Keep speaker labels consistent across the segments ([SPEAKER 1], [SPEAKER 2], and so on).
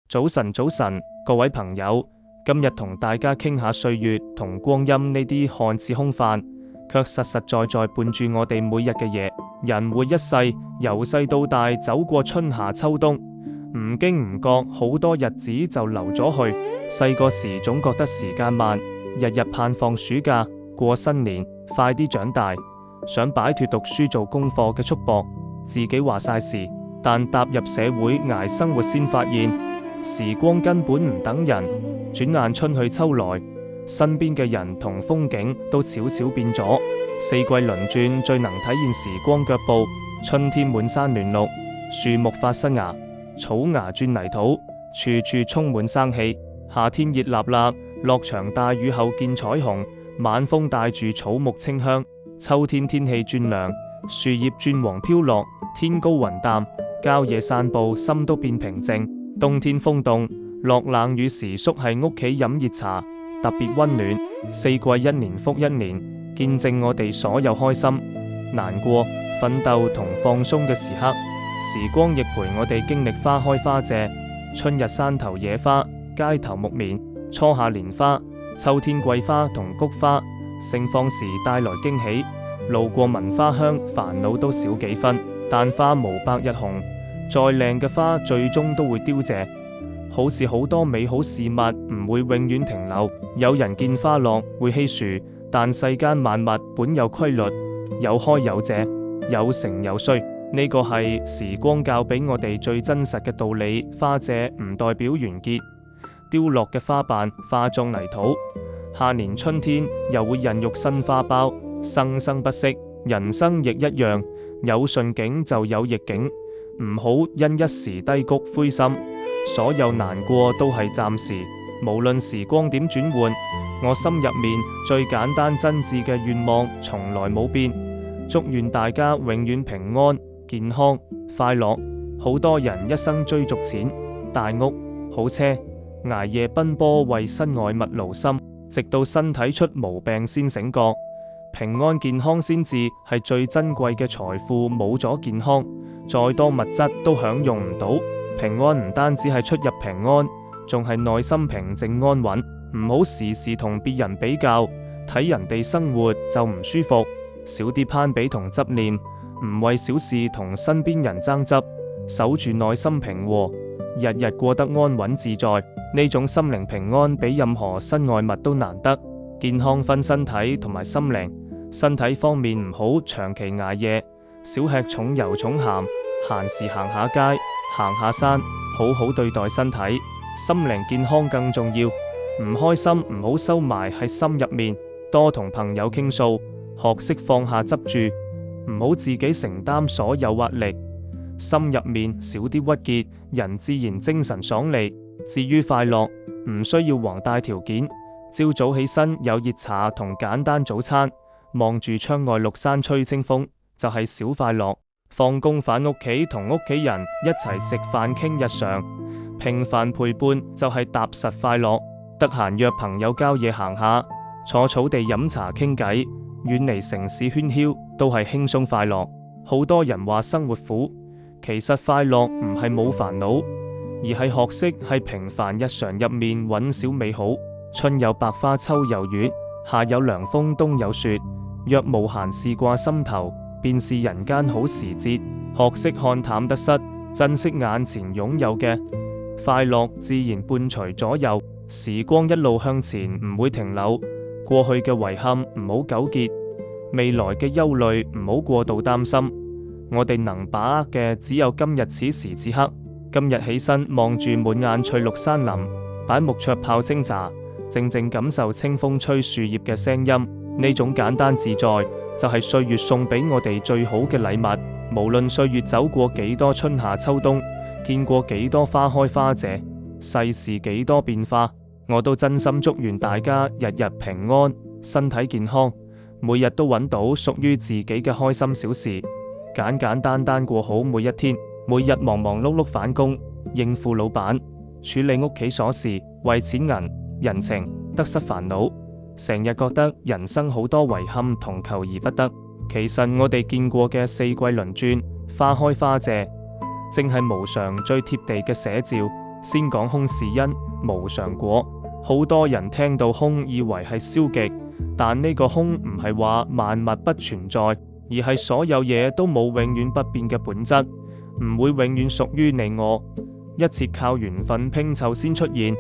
[SPEAKER 1] 早晨，早晨，各位朋友，今日同大家傾下歲月同光陰呢啲看似空泛，卻實實在在伴住我哋每日嘅嘢。人活一世，由細到大走過春夏秋冬，唔經唔覺好多日子就流咗去。細個時總覺得時間慢，日日盼放暑假，過新年，快啲長大，想擺脫讀書做功課嘅束縛，自己話晒事。但踏入社會捱生活先發現，時光根本唔等人，轉眼春去秋來，身邊嘅人同風景都悄悄變咗。四季輪轉最能體現時光腳步。春天滿山嫩綠，樹木發新芽，草芽轉泥土，處處充滿生氣。夏天熱辣辣，落場大雨後見彩虹，晚風帶住草木清香。秋天天氣轉涼，樹葉轉黃飄落，天高雲淡，郊野散步心都變平靜。冬天風凍，落冷雨時縮喺屋企飲熱茶，特別溫暖。四季一年復一年，見證我哋所有開心、難過、奮鬥同放鬆嘅時刻。時光亦陪我哋經歷花開花謝，春日山頭野花，街頭木棉，初夏蓮花，秋天桂花同菊花盛放時帶來驚喜。路過聞花香，煩惱都少幾分。但花無百日紅，再靚嘅花最終都會凋謝。好似好多美好事物唔會永遠停留，有人見花落會稀疏，但世間萬物本有規律，有開有謝，有盛有衰。呢個係時光教俾我哋最真實嘅道理。花謝唔代表完結，凋落嘅花瓣化作泥土，下年春天又會孕育新花苞，生生不息。人生亦一樣，有順境就有逆境，唔好因一時低谷灰心，所有難過都係暫時。無論時光點轉換，我心入面最簡單真摯嘅願望從來冇變。祝願大家永遠平安、健康、快樂。好多人一生追逐錢、大屋、好車，捱夜奔波為身外物勞心，直到身體出毛病先醒覺。平安健康先至係最珍貴嘅財富，冇咗健康，再多物質都享用唔到。平安唔單止係出入平安，仲係內心平靜安穩。唔好時時同別人比較，睇人哋生活就唔舒服。少啲攀比同執念，唔為小事同身邊人爭執，守住內心平和，日日過得安穩自在。呢種心靈平安比任何身外物都難得。健康分身體同埋心靈。身體方面唔好長期捱夜，少吃重油重鹹，閒時行下街，行下山，好好對待身體。心靈健康更重要，唔開心唔好收埋喺心入面，多同朋友傾訴，學識放下執住，唔好自己承擔所有壓力。心入面少啲鬱結，人自然精神爽利。至於快樂，唔需要宏大條件，朝早起身有熱茶同簡單早餐，望住窗外綠山吹清風，就係小快樂。放工返屋企同屋企人一齊食飯傾日常，平凡陪伴就係踏實快樂。得閒約朋友郊野行下，坐草地飲茶傾偈，遠離城市喧囂，都係輕鬆快樂。好多人話生活苦，其實快樂唔係冇煩惱，而係學識喺平凡日常入面揾小美好。春有百花，秋有月，夏有涼風，冬有雪。若無閒事掛心頭，便是人間好時節。學識看淡得失，珍惜眼前擁有嘅快樂，自然伴隨左右。時光一路向前，唔會停留。過去嘅遺憾唔好糾結，未來嘅憂慮唔好過度擔心。我哋能把握嘅只有今日此時此刻。今日起身望住滿眼翠綠山林，擺木桌泡清茶，靜靜感受清風吹樹葉嘅聲音。呢種簡單自在，就係歲月送俾我哋最好嘅禮物。無論歲月走過幾多春夏秋冬，見過幾多花開花謝，世事幾多變化，我都真心祝願大家日日平安，身體健康，每日都揾到屬於自己嘅開心小事，簡簡單單過好每一天。每日忙忙碌碌返工，應付老闆，處理屋企瑣事，為錢銀、人情、得失煩惱，成日覺得人生好多遺憾同求而不得。其實我哋見過嘅四季輪轉、花開花謝，正係無常最貼地嘅寫照。先講空是因，無常果。好多人聽到空以為係消極，但呢個空唔係話萬物不存在，而係所有嘢都冇永遠不變嘅本質，唔會永遠屬於你我，一切靠緣分拼湊先出現。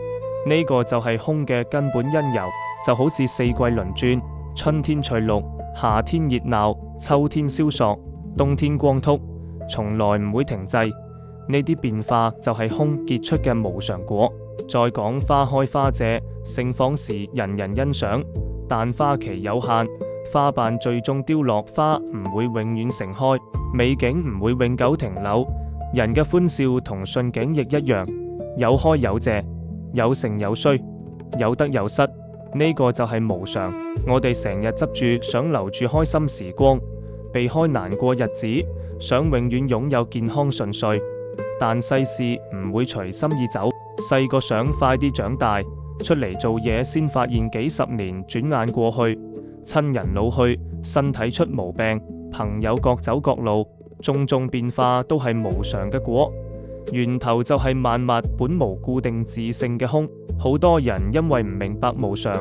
[SPEAKER 1] 呢個就係空嘅根本因由，就好似四季輪轉，春天翠綠，夏天熱鬧，秋天蕭索，冬天光禿，從來唔會停滯。呢啲變化就係空結出嘅無常果。再講花開花謝，盛放時人人欣賞，但花期有限，花瓣最終凋落，花唔會永遠盛開，美景唔會永久停留。人嘅歡笑同順境亦一樣，有開有謝，有盛有衰，有得有失。呢個就係無常。我哋成日執住想留住開心時光，避開難過日子，想永遠擁有健康順遂。但世事唔會隨心意走，細個想快啲長大，出嚟做嘢先發現幾十年轉眼過去，親人老去，身體出毛病，朋友各走各路，種種變化都係無常嘅果。源頭就係萬物本無固定自性嘅空。好多人因為唔明白無常，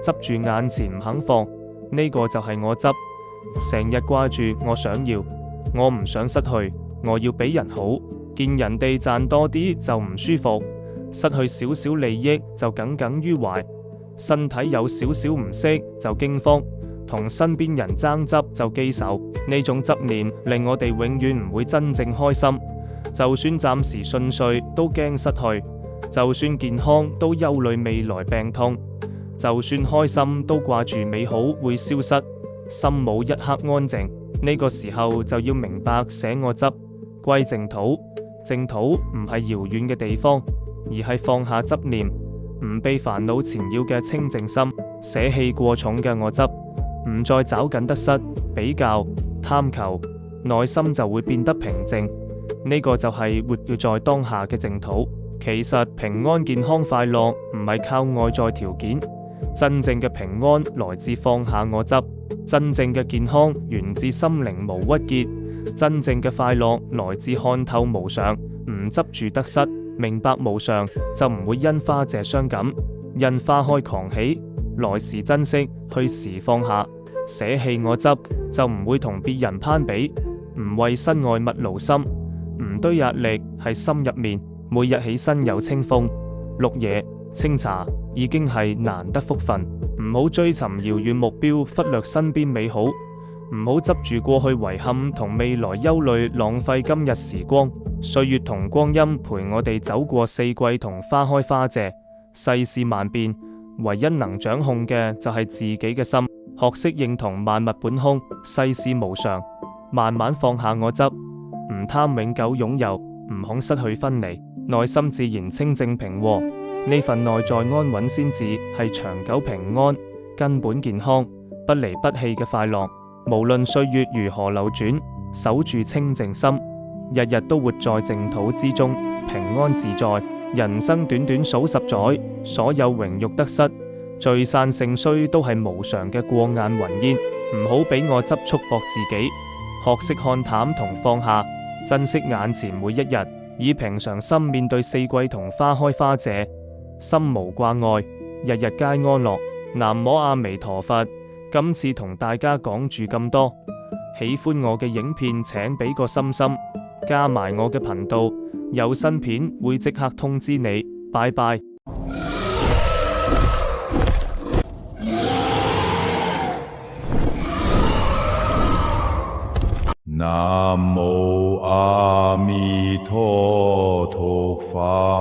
[SPEAKER 1] 執住眼前唔肯放，呢個就係我執，成日掛住我想要，我唔想失去，我要俾人好，見人哋賺多啲就唔舒服，失去少少利益就耿耿於懷，身體有少少唔適就驚慌，同身邊人爭執就記仇。呢種執念令我哋永遠唔會真正開心，就算暫時順遂都驚失去，就算健康都憂慮未來病痛，就算開心都掛住美好會消失，心冇一刻安靜。呢個時候就要明白捨我執，歸淨土。淨土唔係遙遠嘅地方，而係放下執念，唔被煩惱纏繞嘅清淨心，捨棄過重嘅我執，唔再找緊得失、比較、貪求，內心就會變得平靜。呢個就係活躍在當下嘅淨土。其實平安、健康、快樂唔係靠外在條件，真正嘅平安來自放下我執，真正嘅健康源自心靈無鬱結，真正嘅快樂來自看透無常，唔執住得失，明白無常就唔會因花謝傷感，因花開狂喜。來時珍惜，去時放下，捨棄我執就唔會同別人攀比，唔為身外物勞心，唔堆壓力喺心入面。每日起身有清風、綠野、清茶，已經係難得福分。唔好追尋遙遠目標，忽略身邊美好。唔好執住過去遺憾同未來憂慮，浪費今日時光。歲月同光陰陪我哋走過四季同花開花謝。世事萬變，唯一能掌控嘅就係自己嘅心。學識認同萬物本空，世事無常，慢慢放下我執，唔貪永久擁有，唔恐失去分離，內心自然清靜平和。呢份內在安穩先至係長久平安、根本健康、不離不棄嘅快樂。無論歲月如何流轉，守住清淨心，日日都活在淨土之中，平安自在。人生短短數十載，所有榮辱得失、聚散盛衰都係無常嘅過眼雲煙。唔好俾我執束縛自己，學識看淡同放下，珍惜眼前每一日，以平常心面對四季同花開花謝，心無掛礙，日日皆安樂。南無阿彌陀佛。今次同大家講住咁多，喜歡我嘅影片請俾個心心，加埋我嘅頻道，有新片會即刻通知你。拜拜。
[SPEAKER 2] 南無阿彌陀佛。